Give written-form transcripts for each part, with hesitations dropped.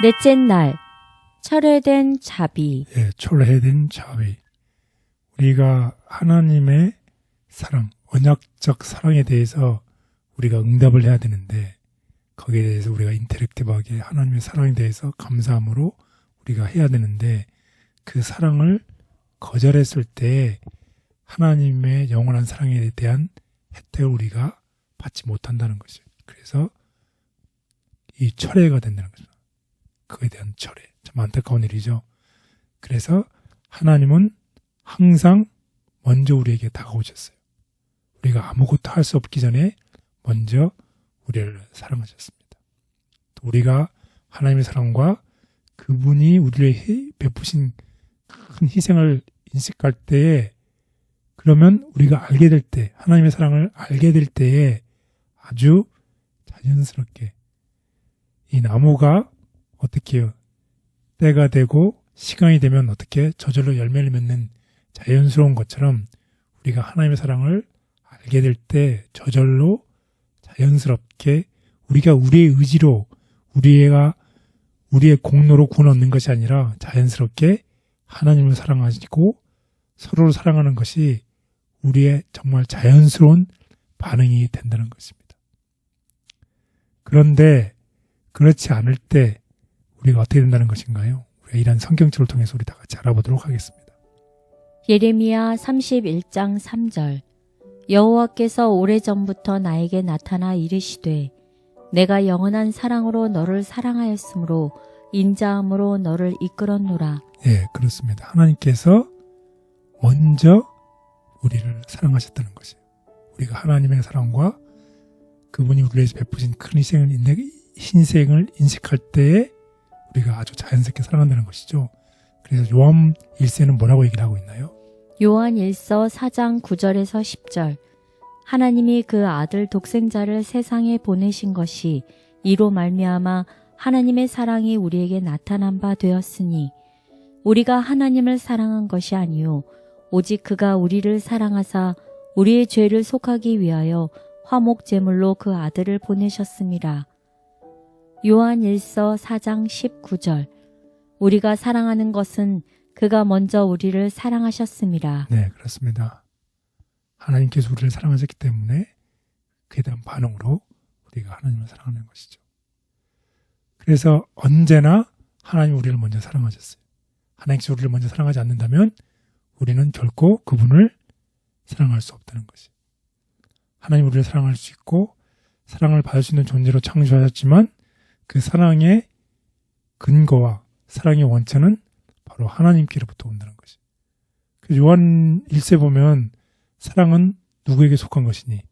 넷째 날, 철회된 자비. 예, 철회된 자비. 우리가 하나님의 사랑, 언약적 사랑에 대해서 우리가 응답을 해야 되는데 거기에 대해서 우리가 인터랙티브하게 하나님의 사랑에 대해서 감사함으로 우리가 해야 되는데 그 사랑을 거절했을 때 하나님의 영원한 사랑에 대한 혜택을 우리가 받지 못한다는 것이에요. 그래서 이 철회가 된다는 거죠. 그에 대한 철회. 참 안타까운 일이죠. 그래서 하나님은 항상 먼저 우리에게 다가오셨어요. 우리가 아무것도 할 수 없기 전에 먼저 우리를 사랑하셨습니다. 또 우리가 하나님의 사랑과 그분이 우리를 베푸신 큰 희생을 인식할 때에 그러면 우리가 알게 될 때, 하나님의 사랑을 알게 될 때에 아주 자연스럽게 이 나무가 어떻게 해요? 때가 되고 시간이 되면 어떻게 저절로 열매를 맺는 자연스러운 것처럼 우리가 하나님의 사랑을 알게 될 때 저절로 자연스럽게 우리가 우리의 의지로 우리의 공로로 구원 얻는 것이 아니라 자연스럽게 하나님을 사랑하시고 서로를 사랑하는 것이 우리의 정말 자연스러운 반응이 된다는 것입니다. 그런데 그렇지 않을 때 우리가 어떻게 된다는 것인가요? 우리가 이런 성경책을 통해서 우리 다 같이 알아보도록 하겠습니다. 예레미야 31장 3절. 여호와께서 오래전부터 나에게 나타나 이르시되 내가 영원한 사랑으로 너를 사랑하였으므로 인자함으로 너를 이끌었노라. 예, 그렇습니다. 하나님께서 먼저 우리를 사랑하셨다는 것이에요. 우리가 하나님의 사랑과 그분이 우리를 위해서 베푸신 큰 희생을 인식할 때에 우리가 아주 자연스럽게 사랑한다는 것이죠. 그래서 요한 1세는 뭐라고 얘기를 하고 있나요? 요한 1서 4장 9절에서 10절. 하나님이 그 아들 독생자를 세상에 보내신 것이 이로 말미암아 하나님의 사랑이 우리에게 나타난 바 되었으니 우리가 하나님을 사랑한 것이 아니요 오직 그가 우리를 사랑하사 우리의 죄를 속하기 위하여 화목 제물로 그 아들을 보내셨습니다. 요한 1서 4장 19절. 우리가 사랑하는 것은 그가 먼저 우리를 사랑하셨습니다. 네, 그렇습니다. 하나님께서 우리를 사랑하셨기 때문에 그에 대한 반응으로 우리가 하나님을 사랑하는 것이죠. 그래서 언제나 하나님 우리를 먼저 사랑하셨어요. 하나님께서 우리를 먼저 사랑하지 않는다면 우리는 결코 그분을 사랑할 수 없다는 것이에요. 하나님 우리를 사랑할 수 있고 사랑을 받을 수 있는 존재로 창조하셨지만 그 사랑의 근거와 사랑의 원천은 바로 하나님께로부터 온다는 것이에요. 그래서 요한 1세 보면 사랑은 누구에게 속한 것이니?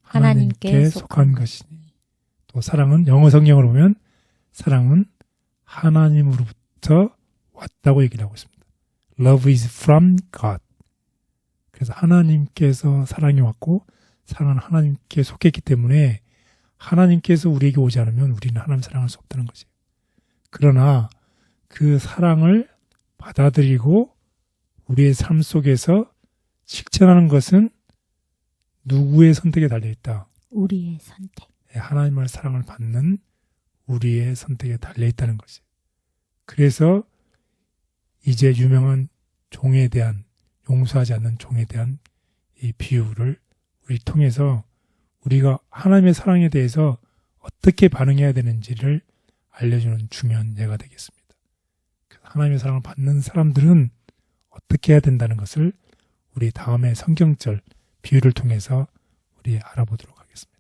하나님께 속한 것이니. 또 사랑은 영어 성경으로 보면 사랑은 하나님으로부터 왔다고 얘기를 하고 있습니다. Love is from God. 그래서 하나님께서 사랑이 왔고 사랑은 하나님께 속했기 때문에 하나님께서 우리에게 오지 않으면 우리는 하나님 사랑할 수 없다는 것이에요. 그러나 그 사랑을 받아들이고 우리의 삶 속에서 실천하는 것은 누구의 선택에 달려있다? 우리의 선택. 하나님의 사랑을 받는 우리의 선택에 달려있다는 것이에요. 그래서 이제 유명한 종에 대한, 용서하지 않는 종에 대한 이 비유를 우리 통해서 우리가 하나님의 사랑에 대해서 어떻게 반응해야 되는지를 알려주는 중요한 예가 되겠습니다. 하나님의 사랑을 받는 사람들은 어떻게 해야 된다는 것을 우리 다음에 성경절 비유를 통해서 우리 알아보도록 하겠습니다.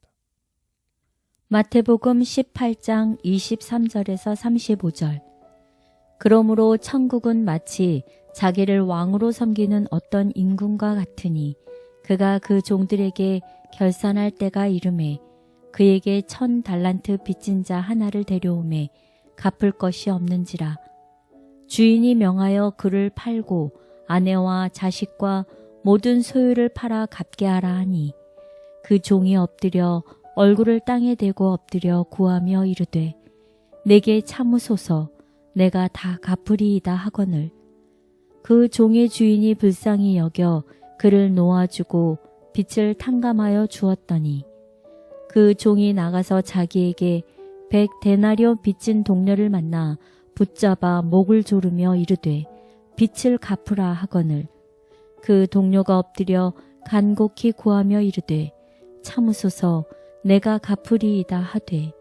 마태복음 18장 23절에서 35절. 그러므로 천국은 마치 자기를 왕으로 섬기는 어떤 임금과 같으니 그가 그 종들에게 결산할 때가 이르매 그에게 1000달란트 빚진 자 하나를 데려오매 갚을 것이 없는지라. 주인이 명하여 그를 팔고 아내와 자식과 모든 소유를 팔아 갚게 하라 하니 그 종이 엎드려 얼굴을 땅에 대고 엎드려 구하며 이르되 내게 참으소서 내가 다 갚으리이다 하거늘 그 종의 주인이 불쌍히 여겨 그를 놓아주고 빚을 탕감하여 주었더니 그 종이 나가서 자기에게 100데나리온 빚진 동료를 만나 붙잡아 목을 조르며 이르되 빚을 갚으라 하거늘 그 동료가 엎드려 간곡히 구하며 이르되 참으소서 내가 갚으리이다 하되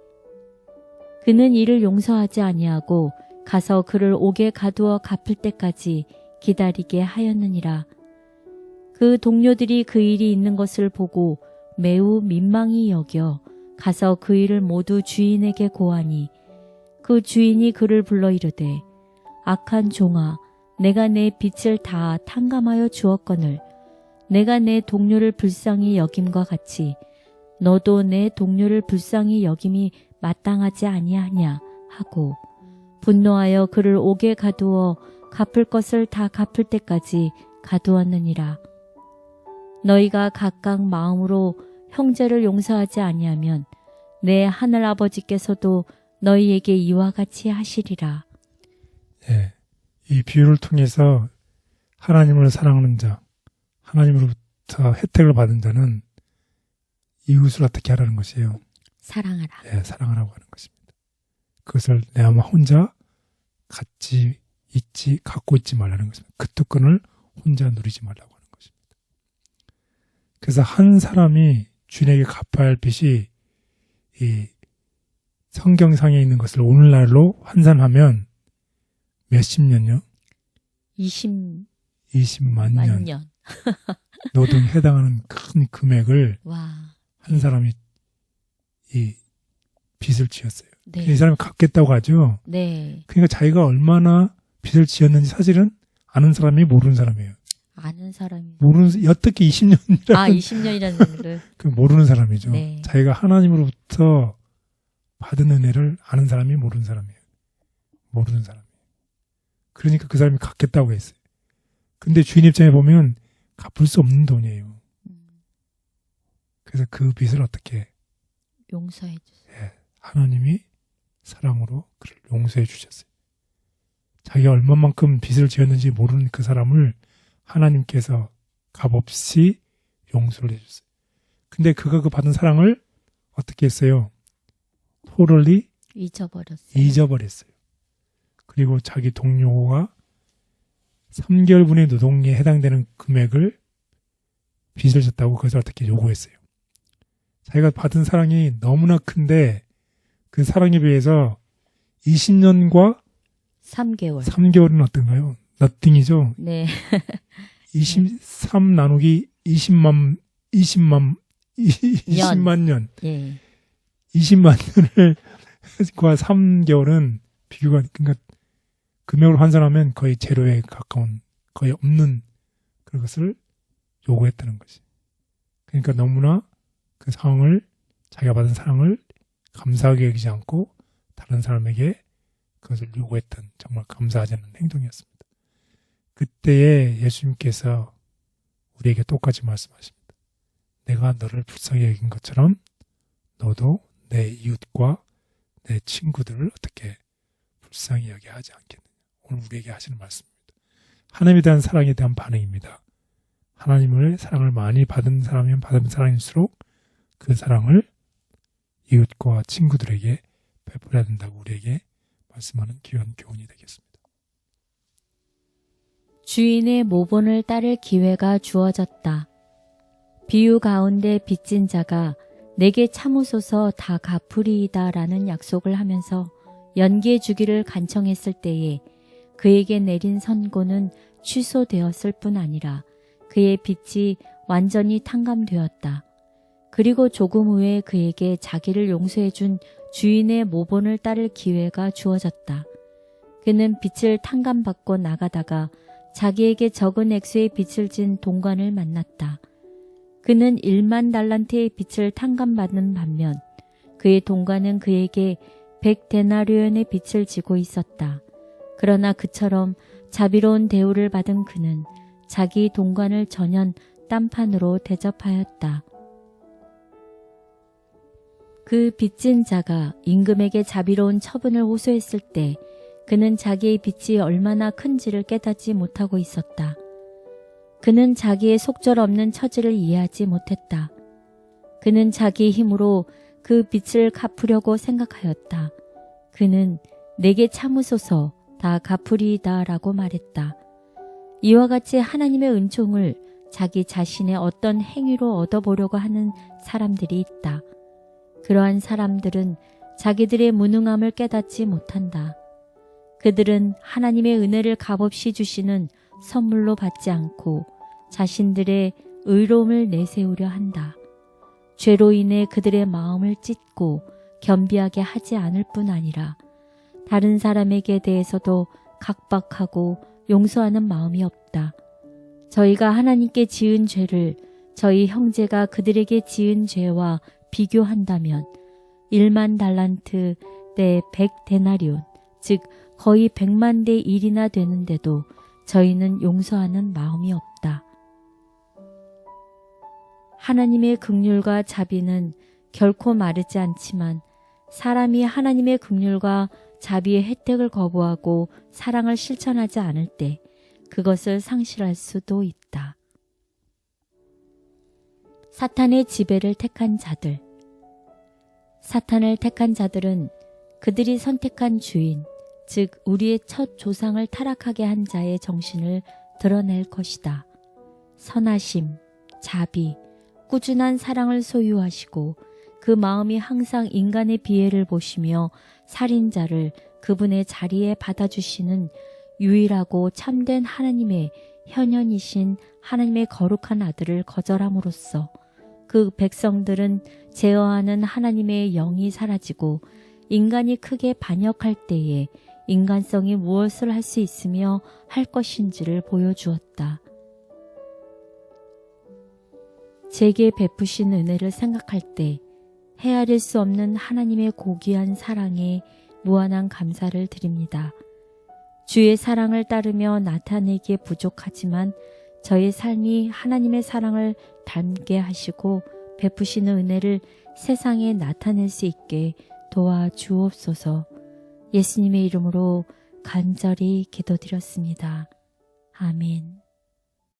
그는 이를 용서하지 아니하고 가서 그를 옥에 가두어 갚을 때까지 기다리게 하였느니라. 그 동료들이 그 일이 있는 것을 보고 매우 민망히 여겨 가서 그 일을 모두 주인에게 고하니 그 주인이 그를 불러 이르되 악한 종아 내가 내 빚을 다 탕감하여 주었거늘 내가 내 동료를 불쌍히 여김과 같이 너도 내 동료를 불쌍히 여김이 마땅하지 아니하냐 하고 분노하여 그를 옥에 가두어 갚을 것을 다 갚을 때까지 가두었느니라. 너희가 각각 마음으로 형제를 용서하지 아니하면 내 하늘 아버지께서도 너희에게 이와 같이 하시리라. 예, 이 비유를 통해서 하나님을 사랑하는 자, 하나님으로부터 혜택을 받은 자는 이웃을 어떻게 하라는 것이에요? 사랑하라. 예, 사랑하라고 하는 것입니다. 그것을 내 아마 혼자 갖고 있지 말라는 것입니다. 그 특권을 혼자 누리지 말라고 하는 것입니다. 그래서 한 사람이 주인에게 갚아야 할 빚이 이 성경상에 있는 것을 오늘날로 환산하면 몇십 년요? 20만 년. 노동에 해당하는 큰 금액을 와. 한 사람이 이 빚을 지었어요. 네. 이 사람이 갚겠다고 하죠. 네. 그러니까 자기가 얼마나 빚을 지었는지 사실은 아는 사람이 모르는 사람이에요. 아는 사람이. 어떻게 20년이라는. 20년이라는 걸. 그 모르는 사람이죠. 네. 자기가 하나님으로부터 받은 은혜를 아는 사람이 모르는 사람이에요. 모르는 사람이에요. 그러니까 그 사람이 갚겠다고 했어요. 근데 주인 입장에 보면 갚을 수 없는 돈이에요. 그래서 그 빚을 어떻게 용서해 주세요. 예, 하나님이 사랑으로 그를 용서해 주셨어요. 자기가 얼마만큼 빚을 지었는지 모르는 그 사람을 하나님께서 값없이 용서를 해줬어요. 근데 그가 그 받은 사랑을 어떻게 했어요? totally 잊어버렸어요. 그리고 자기 동료가 3개월분의 노동에 해당되는 금액을 빚을 졌다고 그것을 어떻게 요구했어요. 자기가 받은 사랑이 너무나 큰데 그 사랑에 비해서 20년과 3개월은 어떤가요? nothing이죠. 네. 23 나누기 20만 년. 예. 20만 년을 과 3개월은 비교가, 그러니까 금액을 환산하면 거의 제로에 가까운, 거의 없는 그것을 요구했다는 것이. 그러니까 너무나 그 상황을, 자기가 받은 사랑을 감사하게 여기지 않고 다른 사람에게 그것을 요구했던 정말 감사하지 않는 행동이었습니다. 그때에 예수님께서 우리에게 똑같이 말씀하십니다. 내가 너를 불쌍히 여긴 것처럼 너도 내 이웃과 내 친구들을 어떻게 불쌍히 여겨 하지 않겠느냐. 오늘 우리에게 하시는 말씀입니다. 하나님에 대한 사랑에 대한 반응입니다. 하나님을 사랑을 많이 받은 사람이면 받은 사람일수록 그 사랑을 이웃과 친구들에게 베풀어야 된다고 우리에게 말씀하는 귀한 교훈이 되겠습니다. 주인의 모본을 따를 기회가 주어졌다. 비유 가운데 빚진 자가 내게 참으소서 다 갚으리이다 라는 약속을 하면서 연기해 주기를 간청했을 때에 그에게 내린 선고는 취소되었을 뿐 아니라 그의 빚이 완전히 탕감되었다. 그리고 조금 후에 그에게 자기를 용서해 준 주인의 모본을 따를 기회가 주어졌다. 그는 빚을 탕감받고 나가다가 자기에게 적은 액수의 빚을 진 동관을 만났다. 그는 1만 달란트의 빚을 탕감받는 반면 그의 동관은 그에게 100데나리온의 빚을 지고 있었다. 그러나 그처럼 자비로운 대우를 받은 그는 자기 동관을 전혀 딴판으로 대접하였다. 그 빚진 자가 임금에게 자비로운 처분을 호소했을 때 그는 자기의 빚이 얼마나 큰지를 깨닫지 못하고 있었다. 그는 자기의 속절없는 처지를 이해하지 못했다. 그는 자기의 힘으로 그 빚을 갚으려고 생각하였다. 그는 내게 참으소서 다 갚으리이다 라고 말했다. 이와 같이 하나님의 은총을 자기 자신의 어떤 행위로 얻어보려고 하는 사람들이 있다. 그러한 사람들은 자기들의 무능함을 깨닫지 못한다. 그들은 하나님의 은혜를 값없이 주시는 선물로 받지 않고 자신들의 의로움을 내세우려 한다. 죄로 인해 그들의 마음을 찢고 겸비하게 하지 않을 뿐 아니라 다른 사람에게 대해서도 각박하고 용서하는 마음이 없다. 저희가 하나님께 지은 죄를 저희 형제가 그들에게 지은 죄와 비교한다면 1만 달란트 대 100데나리온, 즉 거의 100만 대 1이나 되는데도 저희는 용서하는 마음이 없다. 하나님의 긍휼과 자비는 결코 마르지 않지만 사람이 하나님의 긍휼과 자비의 혜택을 거부하고 사랑을 실천하지 않을 때 그것을 상실할 수도 있다. 사탄의 지배를 택한 자들. 사탄을 택한 자들은 그들이 선택한 주인, 즉 우리의 첫 조상을 타락하게 한 자의 정신을 드러낼 것이다. 선하심, 자비, 꾸준한 사랑을 소유하시고 그 마음이 항상 인간의 비애를 보시며 살인자를 그분의 자리에 받아주시는 유일하고 참된 하나님의 현현이신 하나님의 거룩한 아들을 거절함으로써 그 백성들은 제어하는 하나님의 영이 사라지고 인간이 크게 반역할 때에 인간성이 무엇을 할 수 있으며 할 것인지를 보여주었다. 제게 베푸신 은혜를 생각할 때 헤아릴 수 없는 하나님의 고귀한 사랑에 무한한 감사를 드립니다. 주의 사랑을 따르며 나타내기에 부족하지만 저의 삶이 하나님의 사랑을 닮게 하시고 베푸시는 은혜를 세상에 나타낼 수 있게 도와주옵소서. 예수님의 이름으로 간절히 기도드렸습니다. 아멘.